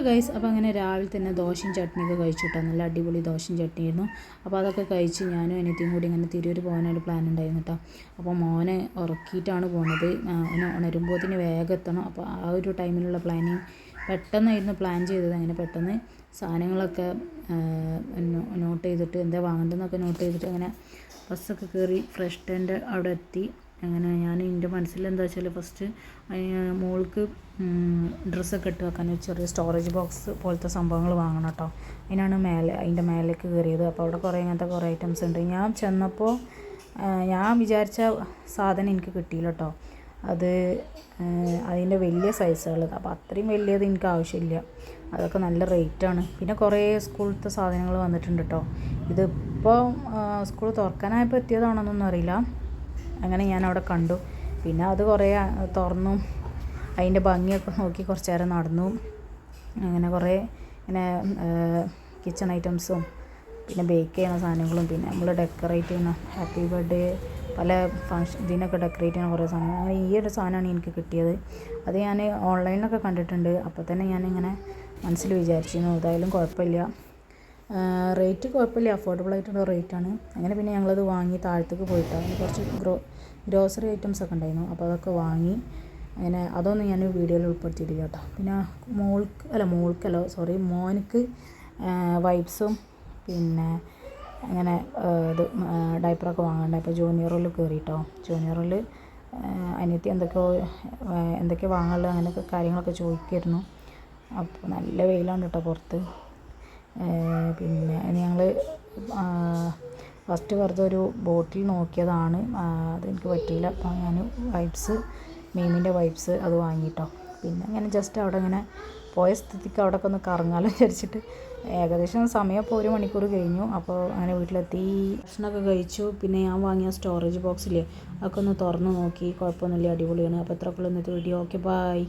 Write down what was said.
Guys, അപ്പോൾ അങ്ങനെ രാവിലെ തന്നെ ദോശയും ചട്നിയൊക്കെ കഴിച്ചു കേട്ടോ. നല്ല അടിപൊളി ദോശയും ചട്നിയായിരുന്നു. അപ്പോൾ അതൊക്കെ കഴിച്ച് ഞാനും അനിയത്തിയും കൂടി ഇങ്ങനെ തിരൂർ പോകാനൊരു പ്ലാൻ ഉണ്ടായിരുന്നു കേട്ടോ. അപ്പോൾ മോനെ ഉറക്കിയിട്ടാണ് പോകുന്നത്. അവന് ഉണരുമ്പോഴത്തേന് വേഗം എത്തണം. അപ്പോൾ ആ ഒരു ടൈമിലുള്ള പ്ലാനിങ് പെട്ടെന്നായിരുന്നു പ്ലാൻ ചെയ്തത്. അങ്ങനെ പെട്ടെന്ന് സാധനങ്ങളൊക്കെ നോട്ട് ചെയ്തിട്ട് എന്താ വാങ്ങേണ്ടതെന്നൊക്കെ നോട്ട് ചെയ്തിട്ട് അങ്ങനെ ബസ്സൊക്കെ കയറി ഫ്രഷ് ടെൻ്റ് അവിടെ എത്തി. അങ്ങനെ ഞാൻ എൻ്റെ മനസ്സിലെന്താ വെച്ചാൽ ഫസ്റ്റ് മോൾക്ക് ഡ്രസ്സൊക്കെ ഇട്ട് വെക്കാൻ ഒരു ചെറിയ സ്റ്റോറേജ് ബോക്സ് പോലത്തെ സംഭവങ്ങൾ വാങ്ങണം കേട്ടോ. അതിനാണ് അതിൻ്റെ മേലേക്ക് കയറിയത്. അപ്പോൾ അവിടെ ഇങ്ങനത്തെ കുറേ ഐറ്റംസ് ഉണ്ട്. ഞാൻ ചെന്നപ്പോൾ ഞാൻ വിചാരിച്ച സാധനം എനിക്ക് കിട്ടിയില്ല കേട്ടോ. അതിൻ്റെ വലിയ സൈസുകൾ, അപ്പോൾ അത്രയും വലിയത് എനിക്ക് ആവശ്യമില്ല. അതൊക്കെ നല്ല റേറ്റാണ്. പിന്നെ കുറേ സ്കൂളത്തെ സാധനങ്ങൾ വന്നിട്ടുണ്ട് കേട്ടോ. ഇതിപ്പോൾ സ്കൂൾ തുറക്കാനായപ്പോൾ എത്തിയതാണെന്നൊന്നും അറിയില്ല. അങ്ങനെ ഞാൻ അവിടെ കണ്ടു. പിന്നെ അത് കുറേ തുറന്നു അതിൻ്റെ ഭംഗിയൊക്കെ നോക്കി കുറച്ച് നേരം നടന്നു. അങ്ങനെ കുറേ ഇങ്ങനെ കിച്ചൺ ഐറ്റംസും പിന്നെ ബേക്ക് ചെയ്യുന്ന സാധനങ്ങളും പിന്നെ നമ്മൾ ഡെക്കറേറ്റ് ചെയ്യുന്ന ഹാപ്പി ബർത്ത്ഡേ പല ഇതിനൊക്കെ ഡെക്കറേറ്റ് ചെയ്യുന്ന കുറേ സാധനങ്ങൾ. അങ്ങനെ ഈ ഒരു സാധനമാണ് എനിക്ക് കിട്ടിയത്. അത് ഞാൻ ഓൺലൈനിലൊക്കെ കണ്ടിട്ടുണ്ട്. അപ്പോൾ തന്നെ ഞാനിങ്ങനെ മനസ്സിൽ വിചാരിച്ചിരുന്നു ഏതായാലും കുഴപ്പമില്ല, റേറ്റ് കുഴപ്പമില്ല, അഫോർഡബിൾ ആയിട്ടുള്ള റേറ്റാണ്. അങ്ങനെ പിന്നെ ഞങ്ങളത് വാങ്ങി താഴത്തേക്ക് പോയിട്ടാണ്. കുറച്ച് ഗ്രോസറി ഐറ്റംസ് ഒക്കെ ഉണ്ടായിരുന്നു. അപ്പോൾ അതൊക്കെ വാങ്ങി. അങ്ങനെ അതൊന്നും ഞാൻ വീഡിയോയിൽ ഉൾപ്പെടുത്തിയിട്ടില്ല കേട്ടോ. പിന്നെ മോനിക്ക് വൈപ്സും പിന്നെ അങ്ങനെ ഡയപ്പറൊക്കെ വാങ്ങണ്ടേ. അപ്പോൾ ജൂനിയറിൽ കയറി കേട്ടോ. ജൂനിയറിൽ അനിയത്തി എന്തൊക്കെയോ വാങ്ങാനുള്ളത് അങ്ങനെയൊക്കെ കാര്യങ്ങളൊക്കെ ചോദിക്കുമായിരുന്നു. അപ്പോൾ നല്ല വെയിലാണ് കേട്ടോ പുറത്ത്. പിന്നെ ഞങ്ങൾ ഫസ്റ്റ് വെറുതെ ഒരു ബോട്ടിൽ നോക്കിയതാണ്, അതെനിക്ക് പറ്റിയില്ല. അപ്പോൾ ഞാൻ മീമിൻ്റെ വൈപ്സ് അത് വാങ്ങിയിട്ടോ. പിന്നെ അങ്ങനെ ജസ്റ്റ് അവിടെ ഇങ്ങനെ പോയ സ്ഥിതിക്ക് അവിടെയൊക്കെ ഒന്ന് കറങ്ങാലോ വിചാരിച്ചിട്ട് ഏകദേശം സമയം ഇപ്പോൾ 1 മണിക്കൂർ കഴിഞ്ഞു. അപ്പോൾ അങ്ങനെ വീട്ടിലെത്തി ഭക്ഷണമൊക്കെ കഴിച്ചു. പിന്നെ ഞാൻ വാങ്ങിയ സ്റ്റോറേജ് ബോക്സില്ലേ അതൊക്കെ ഒന്ന് തുറന്ന് നോക്കി. കുഴപ്പമൊന്നുമില്ല, അടിപൊളിയാണ്. അപ്പോൾ ഇത്രയൊക്കെയുള്ള ഇന്നത്തെ വീഡിയോ. Okay, by.